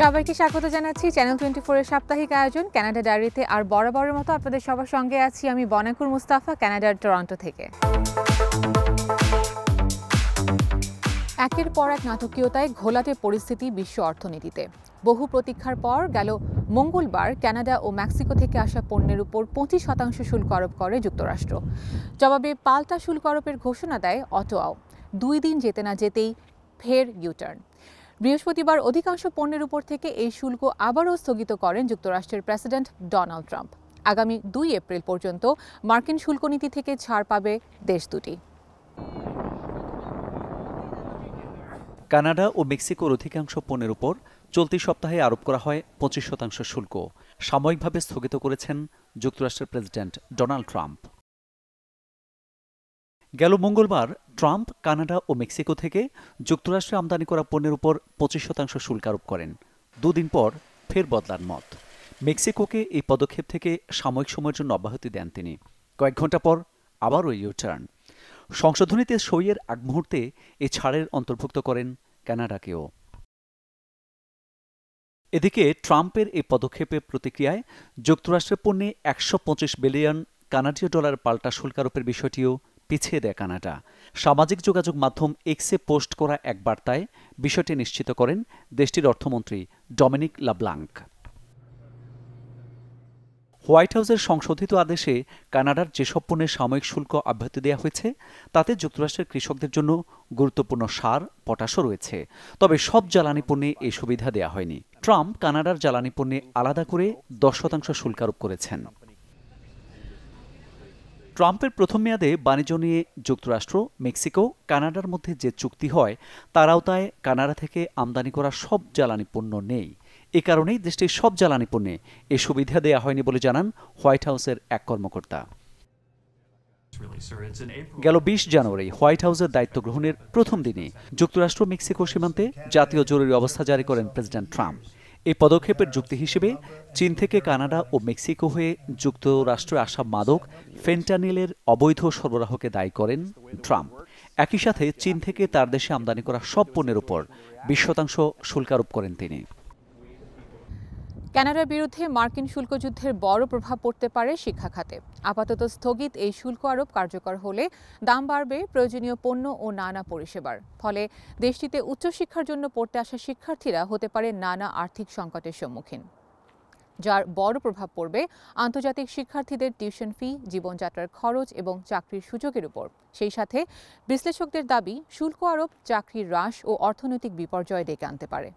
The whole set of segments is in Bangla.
সবাইকে স্বাগত জানাচ্ছি চ্যানেল 24 এর সাপ্তাহিক আয়োজন কানাডা ডায়েরিতে। আর বরাবরের মতো আপনাদের সবার সঙ্গে আছি আমি বনাকুর মুস্তাফা, কানাডার টরন্টো থেকে। একের পর এক নাটকীয়তায় ঘোলাটে পরিস্থিতি বিশ্ব অর্থনীতিতে। বহু প্রতীক্ষার পর গেল মঙ্গলবার কানাডা ও মেক্সিকো থেকে আসা পণ্যের উপর 25% শুল্ক আরোপ করে যুক্তরাষ্ট্র। জবাবে পাল্টা শুল্ক আরোপের ঘোষণা দেয় অটোয়াও। 2 দিন যেতে না যেতেই ফের ইউটার্ন। বৃহস্পতিবার অধিকাংশ পণ্যের উপর থেকে এই শুল্ক আবারও স্থগিত করেন যুক্তরাষ্ট্রের প্রেসিডেন্ট ডোনাল্ড ট্রাম্প। আগামী 2 এপ্রিল পর্যন্ত মার্কিন শুল্ক নীতি থেকে ছাড় পাবে দেশ দুটি। কানাডা ও মেক্সিকোর অধিকাংশ পণ্যের উপর চলতি সপ্তাহে আরোপ করা হয় 25% শুল্ক সাময়িকভাবে স্থগিত করেছেন যুক্তরাষ্ট্রের প্রেসিডেন্ট ডোনাল্ড ট্রাম্প। গেল মঙ্গলবার ট্রাম্প কানাডা ও মেক্সিকো থেকে যুক্তরাষ্ট্রে আমদানি করা পণ্যের উপর 25% শুল্ক আরোপ করেন। 2 দিন পর ফের বদলান মত। মেক্সিকোকে এই পদক্ষেপ থেকে সাময়িক সময়ের জন্য অব্যাহতি দেন তিনি। কয়েক ঘন্টা পর আবারও ইউটার্ন। সংশোধনীতে সইয়ের আগ মুহূর্তে এই ছাড়ের অন্তর্ভুক্ত করেন কানাডাকেও। এদিকে ট্রাম্পের এই পদক্ষেপের প্রতিক্রিয়ায় যুক্তরাষ্ট্রের পণ্যে 125 বিলিয়ন কানাডীয় ডলার পাল্টা শুল্ক আরোপের বিষয়টিও পিছিয়ে দেয় কানাডা। সামাজিক যোগাযোগ মাধ্যম এক্সে পোস্ট করা এক বার্তায় বিষয়টি নিশ্চিত করেন দেশটির অর্থমন্ত্রী ডমিনিক লাব্লাঙ্ক। হোয়াইট হাউসের সংশোধিত আদেশে কানাডার যেসব পণ্যের সাময়িক শুল্ক অব্যাহতি দেওয়া হয়েছে তাতে যুক্তরাষ্ট্রের কৃষকদের জন্য গুরুত্বপূর্ণ সার, পটাশও রয়েছে। তবে সব জ্বালানি পণ্যে এই সুবিধা দেওয়া হয়নি। ট্রাম্প কানাডার জ্বালানি পণ্যে আলাদা করে 10% শুল্ক আরোপ করেছেন। ট্রাম্পের প্রথম মেয়াদে বাণিজ্য নিয়ে যুক্তরাষ্ট্র, মেক্সিকো, কানাডার মধ্যে যে চুক্তি হয় তার আওতায় কানাডা থেকে আমদানি করা সব জ্বালানি পণ্য নেই। এ কারণেই দেশটির সব জ্বালানি পণ্যে এ সুবিধা দেওয়া হয়নি বলে জানান হোয়াইট হাউসের এক কর্মকর্তা। গেল 20 জানুয়ারি হোয়াইট হাউসের দায়িত্ব গ্রহণের প্রথম দিনে যুক্তরাষ্ট্র মেক্সিকো সীমান্তে জাতীয় জরুরি অবস্থা জারি করেন প্রেসিডেন্ট ট্রাম্প। এই পদক্ষেপের যুক্তি হিসেবে চীন থেকে কানাডা ও মেক্সিকো হয়ে যুক্তরাষ্ট্রে আসা মাদক ফেন্টানিলের অবৈধ সরবরাহকে দায়ী করেন ট্রাম্প। একই সাথে চীন থেকে তার দেশে আমদানি করা সব পণ্যের উপর 20% শুল্ক আরোপ করেন তিনি। কানাডার বিরুদ্ধে মার্কিন শুল্ক যুদ্ধের বড় প্রভাব পড়তে পারে শিক্ষা খাতে। আপাতত স্থগিত এই শুল্ক আরোপ কার্যকর হলে দাম বাড়বে প্রয়োজনীয় পণ্য ও নানা পরিষেবার। ফলে দেশটিতে উচ্চশিক্ষার জন্য পড়তে আসা শিক্ষার্থীরা হতে পারে নানা আর্থিক সংকটের সম্মুখীন, যার বড় প্রভাব পড়বে আন্তর্জাতিক শিক্ষার্থীদের টিউশন ফি, জীবনযাত্রার খরচ এবং চাকরির সুযোগের উপর। সেই সাথে বিশ্লেষকদের দাবি, শুল্ক আরোপ চাকরির হ্রাস ও অর্থনৈতিক বিপর্যয় ডেকে আনতে পারে।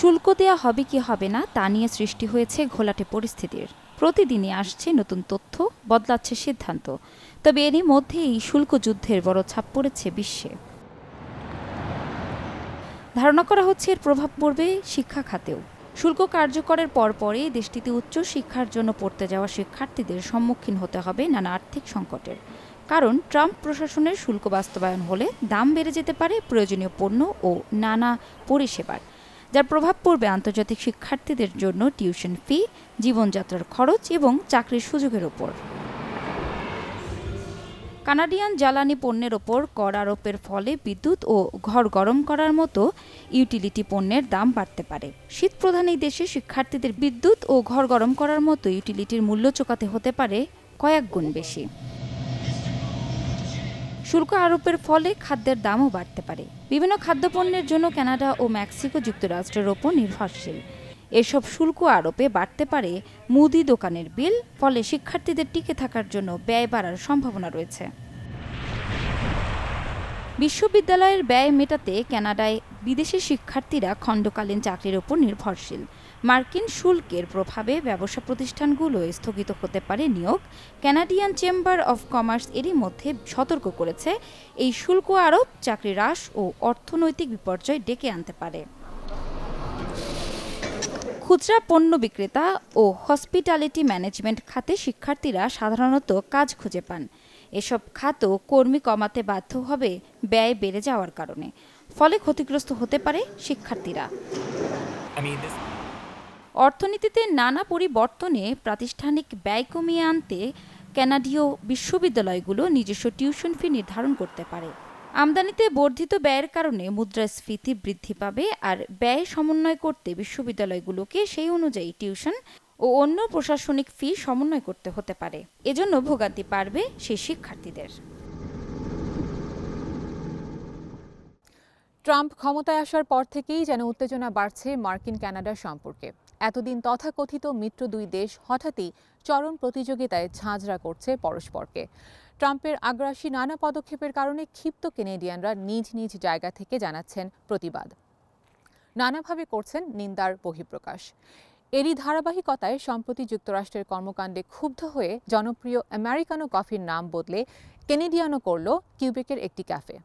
শুল্ক দেয়া হবে কি হবে না তা নিয়ে সৃষ্টি হয়েছে ঘোলাটে পরিস্থিতির। প্রতিদিনই আসছে নতুন তথ্য, বদলাচ্ছে সিদ্ধান্ত। তবে এরই মধ্যে এই শুল্ক যুদ্ধের বড় ছাপ পড়েছে বিশ্বে। ধারণা করা হচ্ছে এর প্রভাব পড়বে শিক্ষা খাতেও। শুল্ক কার্যকরের পরপরই দেশটিতে উচ্চ শিক্ষার জন্য পড়তে যাওয়া শিক্ষার্থীদের সম্মুখীন হতে হবে নানা আর্থিক সংকটের। কারণ ট্রাম্প প্রশাসনের শুল্ক বাস্তবায়ন হলে দাম বেড়ে যেতে পারে প্রয়োজনীয় পণ্য ও নানা পরিষেবার, যার প্রভাব পড়বে আন্তর্জাতিক শিক্ষার্থীদের জন্য টিউশন ফি, জীবনযাত্রার খরচ এবং চাকরির সুযোগের ওপর। কানাডিয়ান জ্বালানি পণ্যের ওপর কর আরোপের ফলে বিদ্যুৎ ও ঘর গরম করার মতো ইউটিলিটি পণ্যের দাম বাড়তে পারে। শীতপ্রধান এই দেশে শিক্ষার্থীদের বিদ্যুৎ ও ঘর গরম করার মতো ইউটিলিটির মূল্য চোকাতে হতে পারে কয়েক গুণ বেশি। শুল্ক আরোপের ফলে খাদ্যের দামও বাড়তে পারে। বিভিন্ন খাদ্যপণ্যের জন্য কানাডা ও মেক্সিকো যুক্তরাষ্ট্রের ওপর নির্ভরশীল। এসব শুল্ক আরোপে বাড়তে পারে মুদি দোকানের বিল, ফলে শিক্ষার্থীদের টিকে থাকার জন্য ব্যয় বাড়ার সম্ভাবনা রয়েছে। বিশ্ববিদ্যালয়ের ব্যয় মেটাতে কানাডায় বিদেশি শিক্ষার্থীরা খণ্ডকালীন চাকরির ওপর নির্ভরশীল। মার্কিন শুল্কের প্রভাবে ব্যবসা প্রতিষ্ঠানগুলো স্থগিত হতে পারে নিয়োগ। কানাডিয়ান চেম্বার অফ কমার্স এরই মধ্যে সতর্ক করেছে, এই শুল্ক আরোপ চাকরি হ্রাস ও অর্থনৈতিক বিপর্যয় ডেকে আনতে পারে। খুচরা পণ্য বিক্রেতা ও হসপিটালিটি ম্যানেজমেন্ট খাতে শিক্ষার্থীরা সাধারণত কাজ খুঁজে পান। এসব খাতও কর্মী কমাতে বাধ্য হবে ব্যয় বেড়ে যাওয়ার কারণে। ফলে ক্ষতিগ্রস্ত হতে পারে শিক্ষার্থীরা। অর্থনীতিতে নানা পরিবর্তনে প্রাতিষ্ঠানিক ব্যয় কমিয়ে আনতে কানাডীয় বিশ্ববিদ্যালয়গুলো নিজস্ব টিউশন ফি নির্ধারণ করতে পারে। আমদানিতে বর্ধিত ব্যয়ের কারণে মুদ্রাস্ফীতি বৃদ্ধি পাবে, আর ব্যয় সমন্বয় করতে বিশ্ববিদ্যালয়গুলোকে সেই অনুযায়ী টিউশন ও অন্য প্রশাসনিক ফি সমন্বয় করতে হতে পারে। এজন্য ভোগান্তি বাড়বে সেই শিক্ষার্থীদের। ট্রাম্প ক্ষমতায় আসার পর থেকেই যেন উত্তেজনা বাড়ছে মার্কিন কানাডার সম্পর্কে। এতদিন তথাকথিত মিত্র দুই দেশ হঠাৎই চরম প্রতিযোগিতায় ঝাঁঝরা করছে পরস্পরকে। ট্রাম্পের আগ্রাসী নানা পদক্ষেপের কারণে ক্ষিপ্ত কেনেডিয়ানরা নিজ নিজ জায়গা থেকে জানাচ্ছেন প্রতিবাদ, নানাভাবে করছেন নিন্দার বহিঃপ্রকাশ। এরই ধারাবাহিকতায় সম্প্রতি যুক্তরাষ্ট্রের কর্মকাণ্ডে ক্ষুব্ধ হয়ে জনপ্রিয় আমেরিকানো কফির নাম বদলে কেনেডিয়ানো করল কিউবেকের একটি ক্যাফে।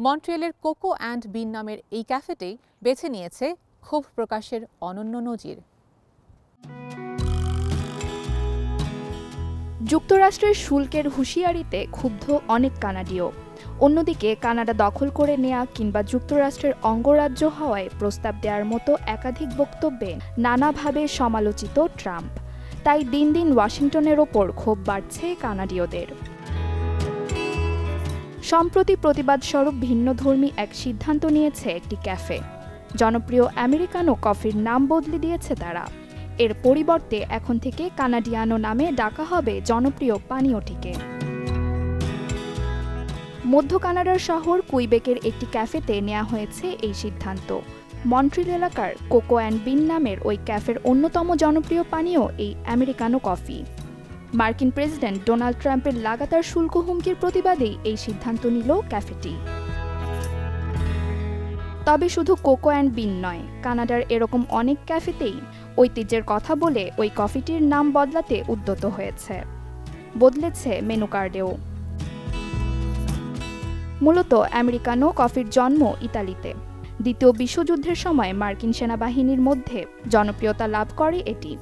মন্ট্রিয়েলের কোকো অ্যান্ড বিন নামের এই ক্যাফেতেই বেছে নিয়েছে ক্ষোভ প্রকাশের অনন্য নজির। যুক্তরাষ্ট্রের শুল্কের হুঁশিয়ারিতে ক্ষুব্ধ অনেক কানাডীয়। অন্যদিকে কানাডা দখল করে নেয়া কিংবা যুক্তরাষ্ট্রের অঙ্গরাজ্য হওয়ায় প্রস্তাব দেওয়ার মতো একাধিক বক্তব্যে নানাভাবে সমালোচিত ট্রাম্প। তাই দিন দিন ওয়াশিংটনের ওপর ক্ষোভ বাড়ছে কানাডীয়দের। সম্প্রতি প্রতিবাদস্বরূপ ভিন্নধর্মী এক সিদ্ধান্ত নিয়েছে একটি ক্যাফে। জনপ্রিয় আমেরিকানো কফির নাম বদলে দিয়েছে তারা। এর পরিবর্তে এখন থেকে কানাডিয়ানো নামে ডাকা হবে জনপ্রিয় পানীয়টিকে। মধ্য কানাডার শহর কুইবেকের একটি ক্যাফেতে নেওয়া হয়েছে এই সিদ্ধান্ত। মন্ট্রিল এলাকার কোকো অ্যান্ড বিন নামের ওই ক্যাফের অন্যতম জনপ্রিয় পানীয় এই আমেরিকানো কফি। মার্কিন প্রেসিডেন্ট ডোনাল্ড ট্রাম্পের লাগাতার শুল্ক হুমকির প্রতিবাদেই এই সিদ্ধান্ত নিল ক্যাফেটি। তবে শুধু কোকো অ্যান্ড বিন নয়, কানাডার এরকম অনেক ক্যাফেতেই ঐতিহ্যের কথা বলে ওই কফিটির নাম বদলাতে উদ্যত হয়েছে। বদলেছে মেনু কার্ডেও। মূলত আমেরিকানো কফির জন্ম ইতালিতে। দ্বিতীয় বিশ্বযুদ্ধের সময় মার্কিন সেনাবাহিনীর মধ্যে জনপ্রিয়তা লাভ করে এটি।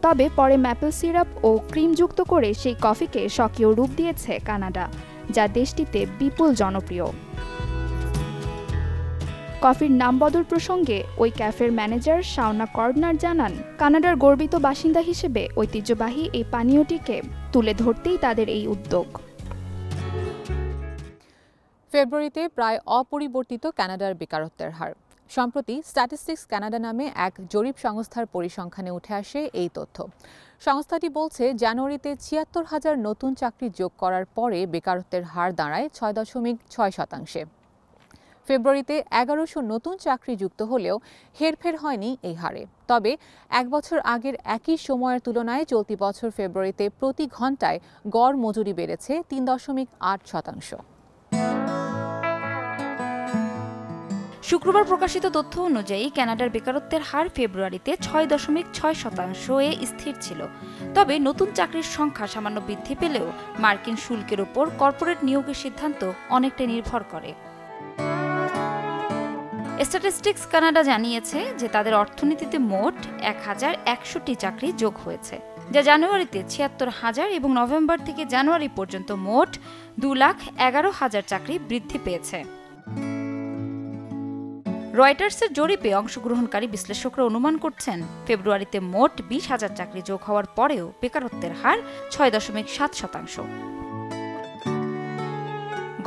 তবে পরে ম্যাপল সিরাপ ও ক্রিম যুক্ত করে সেই কফিকে স্বকীয় রূপ দিয়েছে কানাডা, যা দেশটিতে বিপুল জনপ্রিয়। কফির নাম বদল প্রসঙ্গে ওই ক্যাফের ম্যানেজার শাওনা কর্ডনার জানান, কানাডার গর্বিত বাসিন্দা হিসেবে ঐতিহ্যবাহী এই পানীয়টিকে তুলে ধরতেই তাদের এই উদ্যোগ। ফেব্রুয়ারিতে প্রায় অপরিবর্তিত কানাডার বেকারত্বের হার। সম্প্রতি স্ট্যাটিস্টিক্স কানাডা নামে এক জরিপ সংস্থার পরিসংখ্যানে উঠে আসে এই তথ্য। সংস্থাটি বলছে, জানুয়ারিতে ৭৬,০০০ নতুন চাকরি যোগ করার পরে বেকারত্বের হার দাঁড়ায় ৬.৬%। ফেব্রুয়ারিতে ১১০০ নতুন চাকরি যুক্ত হলেও হেরফের হয়নি এই হারে। তবে এক বছর আগের একই সময়ের তুলনায় চলতি বছর ফেব্রুয়ারিতে প্রতি ঘন্টায় গড় মজুরি বেড়েছে ৩.৮%। শুক্রবার প্রকাশিত তথ্য অনুযায়ী কানাডার বেকারত্বের হার ফেব্রুয়ারিতে ৬.৬%-এ স্থির ছিল। তবে নতুন চাকরির সংখ্যা সামান্য বৃদ্ধি পেলেও মার্কিন শুল্কের উপর কর্পোরেট নিয়োগের সিদ্ধান্ত অনেকটা নির্ভর করে। স্ট্যাটিস্টিক্স কানাডা জানিয়েছে যে তাদের অর্থনীতিতে মোট ১,১০০টি চাকরি যোগ হয়েছে, যা জানুয়ারিতে ৭৬,০০০ এবং নভেম্বর থেকে জানুয়ারি পর্যন্ত মোট ২,১১,০০০ চাকরি বৃদ্ধি পেয়েছে। রয়টার্সের জরিপে অংশগ্রহণকারী বিশ্লেষকরা অনুমান করছেন, ফেব্রুয়ারিতে মোট ২০,০০০ চাকরি যোগ হওয়ার পরেও বেকারত্বের হার ৬.৭%।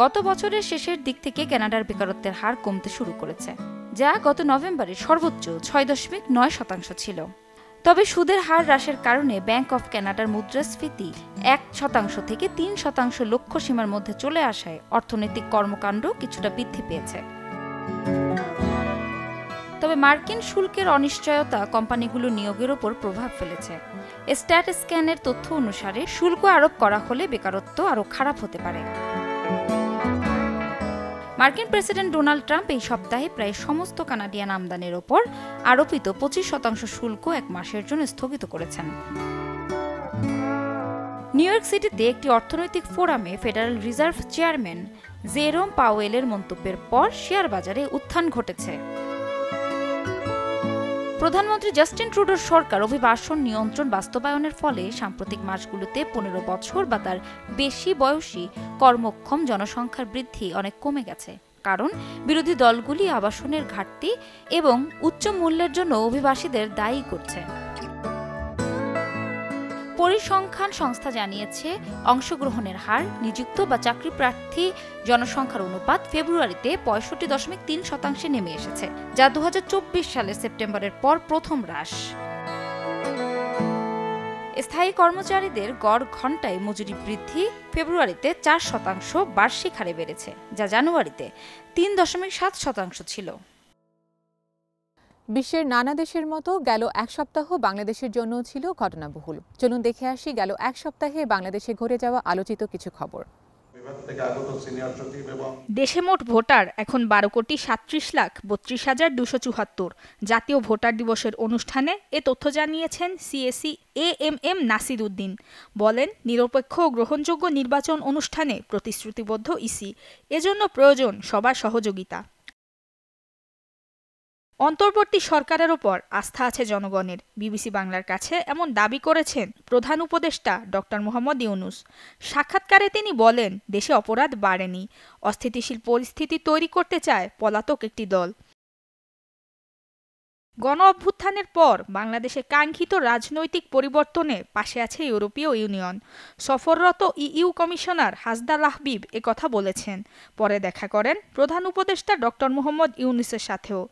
গত বছরের শেষের দিক থেকে কানাডার বেকারত্বের হার কমতে শুরু করেছে, যা গত নভেম্বরে সর্বোচ্চ ৬.৯% ছিল। তবে সুদের হার হ্রাসের কারণে ব্যাংক অফ কানাডার মুদ্রাস্ফীতি ১% থেকে ৩% লক্ষ্যসীমার মধ্যে চলে আসায় অর্থনৈতিক কর্মকাণ্ড কিছুটা বৃদ্ধি পেয়েছে। তবে মার্কিন শুল্কের অনিশ্চয়তা কোম্পানিগুলো নিয়োগের ওপর প্রভাব ফেলেছে। স্ট্যাটস্ক্যানের তথ্য অনুসারে শুল্ক আরোপ করা হলে বেকারত্ব আরও খারাপ হতে পারে। মার্কিন প্রেসিডেন্ট ডোনাল্ড ট্রাম্প এই সপ্তাহে প্রায় সমস্ত কানাডিয়ান আমদানির ওপর আরোপিত ২৫% শুল্ক এক মাসের জন্য স্থগিত করেছেন। নিউ ইয়র্ক সিটিতে একটি অর্থনৈতিক ফোরামে ফেডারেল রিজার্ভ চেয়ারম্যান জেরোম পাওয়েলের মন্তব্যের পর শেয়ার বাজারে উত্থান ঘটেছে। প্রধানমন্ত্রী জাস্টিন ট্রুডোর সরকার অভিবাসন নিয়ন্ত্রণ বাস্তবায়নের ফলে সাম্প্রতিক মাসগুলোতে ১৫ বছর বা তার বেশি বয়সী কর্মক্ষম জনসংখ্যার বৃদ্ধি অনেক কমে গেছে, কারণ বিরোধী দলগুলি আবাসনের ঘাটতি এবং উচ্চ মূল্যের জন্য অভিবাসীদের দায়ী করছে। পরিসংখ্যান সংস্থা জানিয়েছে, অংশগ্রহণের হার, নিযুক্ত বা চাকরি প্রার্থী জনসংখ্যার অনুপাত ফেব্রুয়ারিতে ৬৫.৩% নেমে এসেছে, যা ২০২৪ সালের সেপ্টেম্বরের পর প্রথম হ্রাস। স্থায়ী কর্মচারীদের গড় ঘণ্টায় মজুরি বৃদ্ধি ফেব্রুয়ারিতে ৪% বার্ষিক হারে বেড়েছে, যা জানুয়ারিতে ৩.৭% ছিল। বিশ্বের নানা দেশের মতো গেল এক সপ্তাহ বাংলাদেশের জন্য ছিল ঘটনাবহুল। চলুন দেখে আসি গেল এক সপ্তাহে বাংলাদেশে ঘটে যাওয়া আলোচিত কিছু খবর। দেশে মোট ভোটার এখন ১২,৩৭,৩২,২৭৪। জাতীয় ভোটার দিবসের অনুষ্ঠানে এ তথ্য জানিয়েছেন সিএসি AMM নাসির উদ্দিন। বলেন, নিরপেক্ষ ও গ্রহণযোগ্য নির্বাচন অনুষ্ঠানে প্রতিশ্রুতিবদ্ধ ইসি, এজন্য প্রয়োজন সবার সহযোগিতা। অন্তর্বর্তী সরকারের ওপর আস্থা আছে জনগণের, বিবিসি বাংলার কাছে এমন দাবি করেছেন প্রধান উপদেষ্টা ডক্টর মোহাম্মদ ইউনূস। সাক্ষাৎকারে তিনি বলেন, দেশে অপরাধ বাড়েনি, অস্থিতিশীল পরিস্থিতি তৈরি করতে চায় পলাতক একটি দল। গণ অভ্যুত্থানের পর বাংলাদেশে কাঙ্ক্ষিত রাজনৈতিক পরিবর্তনে পাশে আছে ইউরোপীয় ইউনিয়ন। সফররত ইইউ কমিশনার হাসদা লাহবিব একথা বলেছেন। পরে দেখা করেন প্রধান উপদেষ্টা ডক্টর মোহাম্মদ ইউনূসের সাথেও।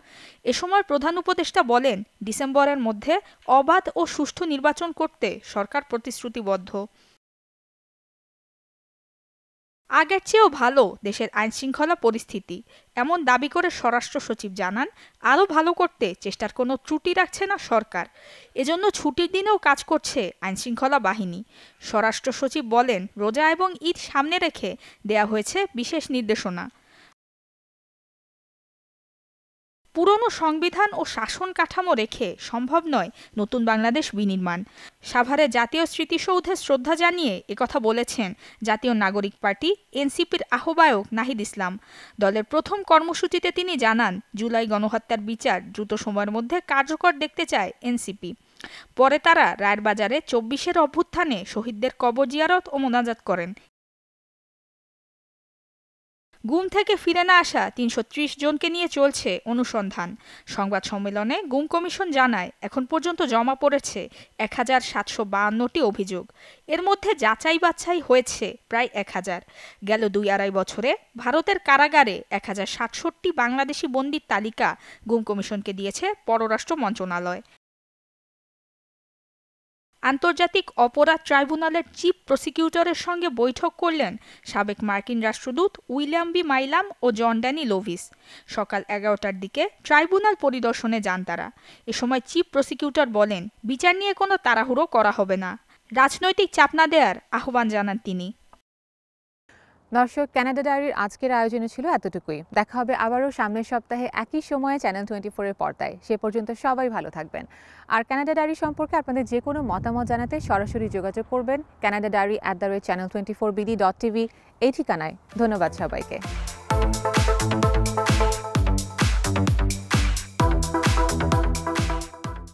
এ সময় প্রধান উপদেষ্টা বলেন, ডিসেম্বরের মধ্যে অবাধ ও সুষ্ঠু নির্বাচন করতে সরকার প্রতিশ্রুতিবদ্ধ। আগের চেয়েও ভালো দেশের আইনশৃঙ্খলা পরিস্থিতি, এমন দাবি করে স্বরাষ্ট্র সচিব জানান, আরও ভালো করতে চেষ্টার কোনো ত্রুটি রাখছে না সরকার। এজন্য ছুটির দিনেও কাজ করছে আইনশৃঙ্খলা বাহিনী। স্বরাষ্ট্র সচিব বলেন, রোজা এবং ঈদ সামনে রেখে দেয়া হয়েছে বিশেষ নির্দেশনা। পুরনো সংবিধান ও শাসন কাঠামো রেখে সম্ভব নয় নতুন বাংলাদেশ বিনির্মাণ। সাভারে জাতীয় স্মৃতিসৌধে শ্রদ্ধা জানিয়ে একথা বলেছেন জাতীয় নাগরিক পার্টি এনসিপির আহ্বায়ক নাহিদ ইসলাম। দলের প্রথম কর্মসূচিতে তিনি জানান, জুলাই গণহত্যার বিচার দ্রুত সময়ের মধ্যে কার্যকর দেখতে চায় এনসিপি। পরে তারা রায়ের বাজারে ২৪-এর অভ্যুত্থানে শহীদদের কবর জিয়ারত ও মোনাজাত করেন। গুম থেকে ফিরে না আসা ৩৩০ জনকে নিয়ে চলছে অনুসন্ধান। সংবাদ সম্মেলনে গুম কমিশন জানায়, এখন পর্যন্ত জমা পড়েছে ১,৭৫২টি অভিযোগ। এর মধ্যে যাচাই বাছাই হয়েছে প্রায় ১,০০০। গেল ২-২.৫ বছরে ভারতের কারাগারে ১,০৬৭ বাংলাদেশি বন্দীর তালিকা গুম কমিশনকে দিয়েছে পররাষ্ট্র মন্ত্রণালয়। আন্তর্জাতিক অপরাধ ট্রাইব্যুনালের চিফ প্রসিকিউটরের সঙ্গে বৈঠক করলেন সাবেক মার্কিন রাষ্ট্রদূত উইলিয়াম বি মাইলাম ও জন ড্যানি লোভিস। সকাল ১১টার দিকে ট্রাইব্যুনাল পরিদর্শনে যান তারা। এ সময় চিফ প্রসিকিউটর বলেন, বিচার নিয়ে কোনো তাড়াহুড়ো করা হবে না, রাজনৈতিক চাপ না দেওয়ার আহ্বান জানান তিনি। দর্শক, কানাডা ডায়েরির আজকের আয়োজনে ছিল এতটুকুই। দেখা হবে আবারও সামনের সপ্তাহে একই সময়ে চ্যানেল 24-এর পর্দায়। সে পর্যন্ত সবাই ভালো থাকবেন। আর কানাডা ডায়েরি সম্পর্কে আপনাদের যে কোনো মতামত জানাতে সরাসরি যোগাযোগ করবেন canadadiary@channel24bd.tv এই ঠিকানায়। ধন্যবাদ সবাইকে।